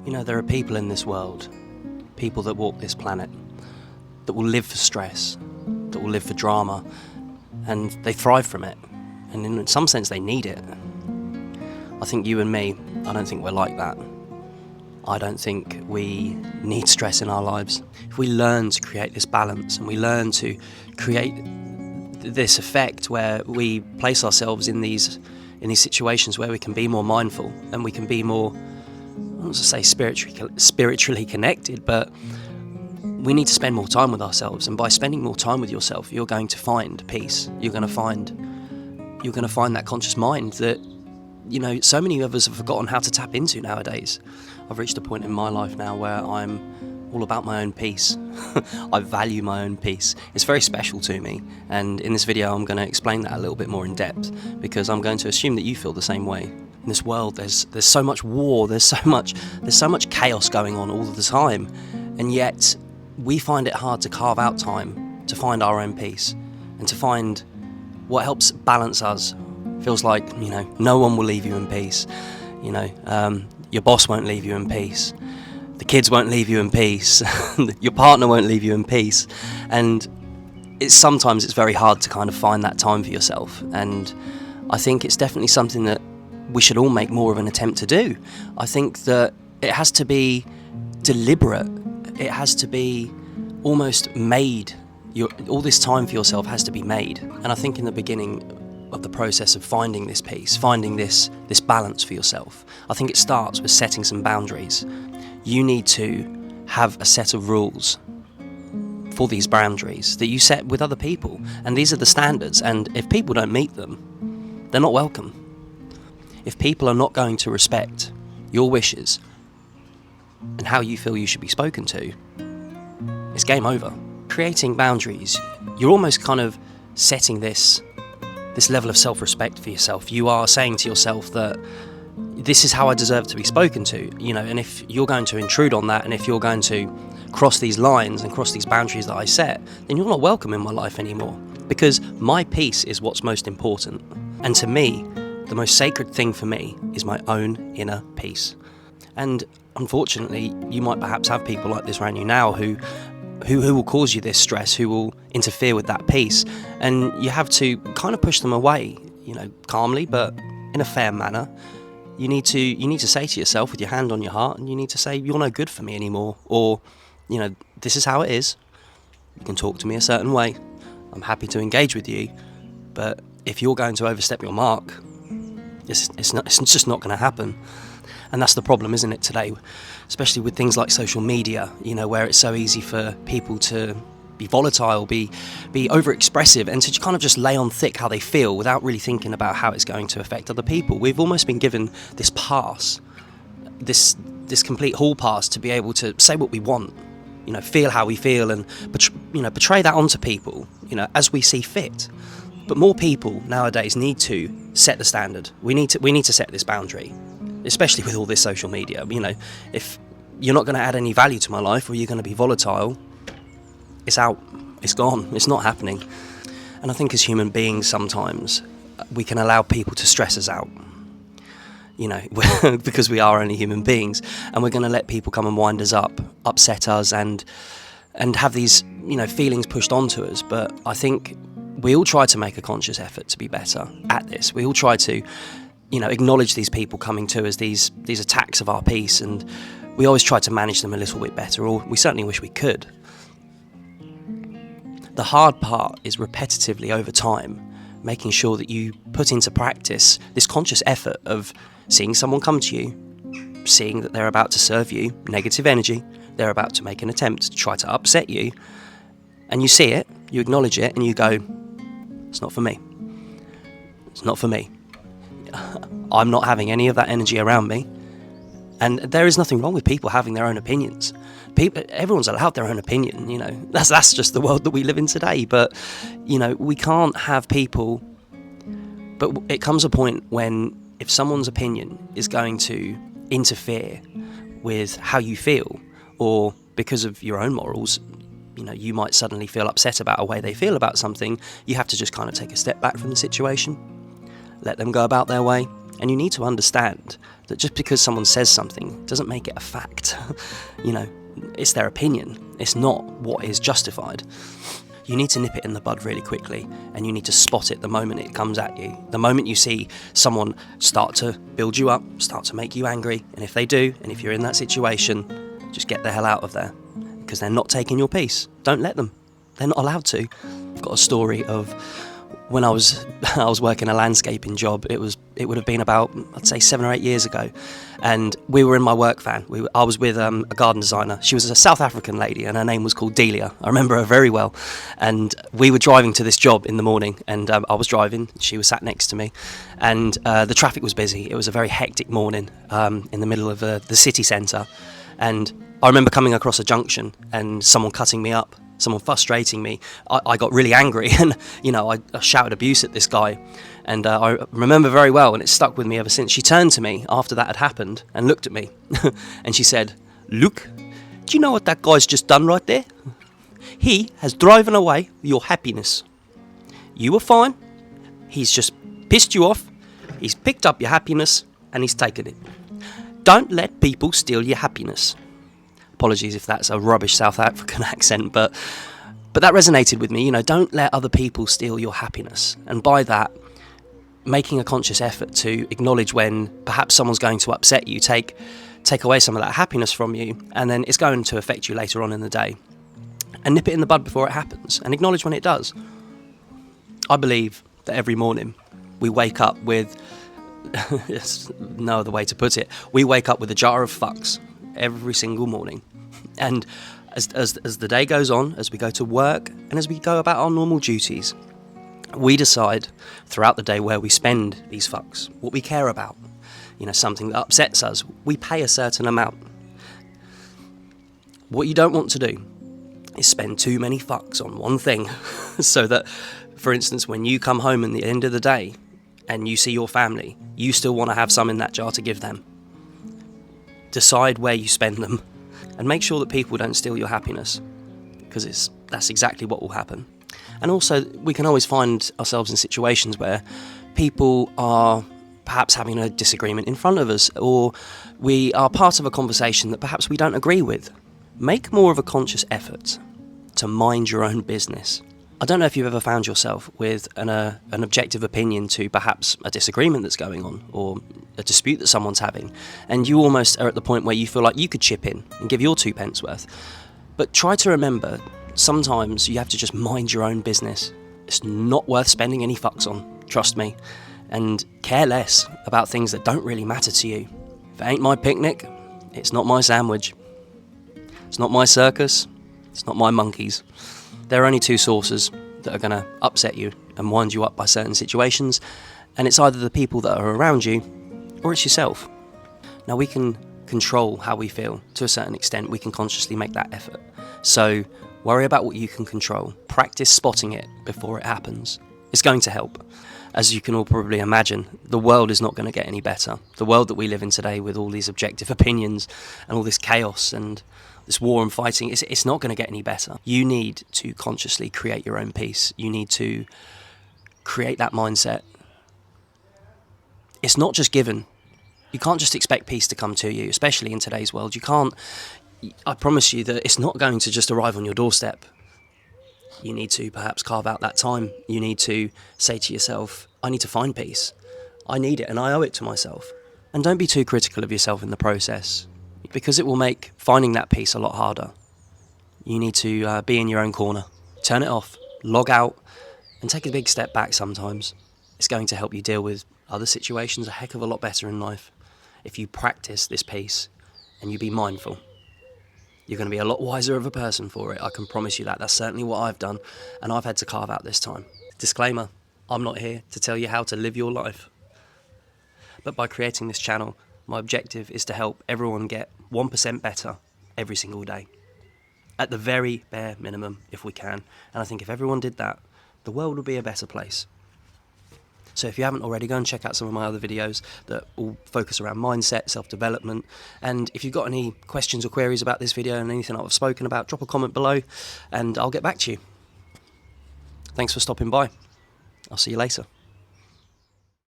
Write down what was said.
You know, there are people in this world, people that walk this planet, that will live for stress, that will live for drama, and they thrive from it. And in some sense, they need it. I think you and me, I don't think we're like that. I don't think we need stress in our lives. If we learn to create this balance and we learn to create this effect where we place ourselves in these situations where we can be more mindful and we can be more, I don't want to say spiritually connected, but we need to spend more time with ourselves. And by spending more time with yourself, you're going to find peace. You're going to find that conscious mind that, you know, so many of us have forgotten how to tap into nowadays. I've reached a point in my life now where I'm all about my own peace. I value my own peace. It's very special to me, and in this video I'm going to explain that a little bit more in depth, because I'm going to assume that you feel the same way. In this world there's so much war, there's so much chaos going on all of the time, and yet we find it hard to carve out time to find our own peace and to find what helps balance us. Feels like, you know, no one will leave you in peace. You know, your boss won't leave you in peace. The kids won't leave you in peace. Your partner won't leave you in peace. And sometimes it's very hard to kind of find that time for yourself. And I think it's definitely something that we should all make more of an attempt to do. I think that it has to be deliberate. It has to be almost made. All this time for yourself has to be made. And I think in the beginning of the process of finding this peace, finding this balance for yourself, I think it starts with setting some boundaries. You need to have a set of rules for these boundaries that you set with other people, and these are the standards, and if people don't meet them, they're not welcome. If people are not going to respect your wishes and how you feel you should be spoken to, it's game over. Creating boundaries, you're almost kind of setting this level of self-respect for yourself. You are saying to yourself that this is how I deserve to be spoken to, you know, and if you're going to intrude on that, and if you're going to cross these lines and cross these boundaries that I set, then you're not welcome in my life anymore, because my peace is what's most important. And to me, the most sacred thing for me is my own inner peace. And unfortunately, you might perhaps have people like this around you now who will cause you this stress, who will interfere with that peace, and you have to kind of push them away, you know, calmly but in a fair manner. You need to say to yourself, with your hand on your heart, and you need to say, you're no good for me anymore, or, you know, this is how it is. You can talk to me a certain way. I'm happy to engage with you, but if you're going to overstep your mark, it's just not going to happen. And that's the problem, isn't it, today, especially with things like social media, you know, where it's so easy for people to be volatile, be overexpressive, and to kind of just lay on thick how they feel without really thinking about how it's going to affect other people. We've almost been given this pass, this complete hall pass to be able to say what we want, you know, feel how we feel, and betray that onto people, you know, as we see fit. But more people nowadays need to set the standard. We need to set this boundary, especially with all this social media. You know, if you're not going to add any value to my life, or you're going to be volatile, it's out, it's gone, it's not happening. And I think as human beings, sometimes we can allow people to stress us out, you know, because we are only human beings, and we're going to let people come and wind us up, upset us, and have these, you know, feelings pushed onto us. But I think we all try to make a conscious effort to be better at this. We all try to, you know, acknowledge these people coming to us, these attacks of our peace, and we always try to manage them a little bit better, or we certainly wish we could. The hard part is repetitively over time, making sure that you put into practice this conscious effort of seeing someone come to you, seeing that they're about to serve you negative energy, they're about to make an attempt to try to upset you, and you see it, you acknowledge it, and you go, it's not for me. It's not for me. I'm not having any of that energy around me. And there is nothing wrong with people having their own opinions. Everyone's allowed their own opinion, you know. That's just the world that we live in today. But, you know, we can't have people. But it comes a point when, if someone's opinion is going to interfere with how you feel, or because of your own morals, you know, you might suddenly feel upset about a way they feel about something, you have to just kind of take a step back from the situation, let them go about their way. And you need to understand that just because someone says something doesn't make it a fact. You know, it's their opinion. It's not what is justified. You need to nip it in the bud really quickly, and you need to spot it the moment it comes at you. The moment you see someone start to build you up, start to make you angry, and if they do, and if you're in that situation, just get the hell out of there, because they're not taking your peace. Don't let them. They're not allowed to. I've got a story of when I was working a landscaping job. It would have been about, I'd say, 7 or 8 years ago, and we were in my work van. I was with a garden designer. She was a South African lady, and her name was called Delia. I remember her very well. And we were driving to this job in the morning, and I was driving. She was sat next to me, and the traffic was busy. It was a very hectic morning in the middle of the city centre, and I remember coming across a junction and someone cutting me up, someone frustrating me. I got really angry, and I shouted abuse at this guy, and I remember very well, and it stuck with me ever since. She turned to me after that had happened and looked at me and she said, "Luke, do you know what that guy's just done right there? He has driven away your happiness. You were fine, he's just pissed you off, he's picked up your happiness and he's taken it. Don't let people steal your happiness." Apologies if that's a rubbish South African accent, but that resonated with me. Don't let other people steal your happiness. And by that, making a conscious effort to acknowledge when perhaps someone's going to upset you, take away some of that happiness from you, and then it's going to affect you later on in the day. And nip it in the bud before it happens, and acknowledge when it does. I believe that every morning we wake up with, there's no other way to put it, we wake up with a jar of fucks every single morning. And as the day goes on, as we go to work and as we go about our normal duties, we decide throughout the day where we spend these fucks, what we care about. Something that upsets us, we pay a certain amount. What you don't want to do is spend too many fucks on one thing so that, for instance, when you come home at the end of the day and you see your family, you still want to have some in that jar to give them. Decide where you spend them, and make sure that people don't steal your happiness, because that's exactly what will happen. And also, we can always find ourselves in situations where people are perhaps having a disagreement in front of us, or we are part of a conversation that perhaps we don't agree with. Make more of a conscious effort to mind your own business. I don't know if you've ever found yourself with an objective opinion to perhaps a disagreement that's going on, or a dispute that someone's having, and you almost are at the point where you feel like you could chip in and give your 2 pence worth. But try to remember, sometimes you have to just mind your own business. It's not worth spending any fucks on, trust me, and care less about things that don't really matter to you. If it ain't my picnic, it's not my sandwich. It's not my circus, it's not my monkeys. There are only 2 sources that are going to upset you and wind you up by certain situations, and it's either the people that are around you or it's yourself. Now, we can control how we feel to a certain extent. We can consciously make that effort. So worry about what you can control. Practice spotting it before it happens. It's going to help. As you can all probably imagine, the world is not going to get any better. The world that we live in today, with all these objective opinions and all this chaos and this war and fighting, it's not going to get any better. You need to consciously create your own peace. You need to create that mindset. It's not just given. You can't just expect peace to come to you, especially in today's world. I promise you that it's not going to just arrive on your doorstep. You need to perhaps carve out that time. You need to say to yourself, I need to find peace. I need it and I owe it to myself. And don't be too critical of yourself in the process, because it will make finding that peace a lot harder. You need to be in your own corner. Turn it off, log out, and take a big step back sometimes. It's going to help you deal with other situations a heck of a lot better in life. If you practice this peace and you be mindful, you're going to be a lot wiser of a person for it. I can promise you that. That's certainly what I've done, and I've had to carve out this time. Disclaimer, I'm not here to tell you how to live your life. But by creating this channel, my objective is to help everyone get 1% better every single day. At the very bare minimum, if we can. And I think if everyone did that, the world would be a better place. So if you haven't already, go and check out some of my other videos that all focus around mindset, self-development. And if you've got any questions or queries about this video and anything I've spoken about, drop a comment below and I'll get back to you. Thanks for stopping by. I'll see you later.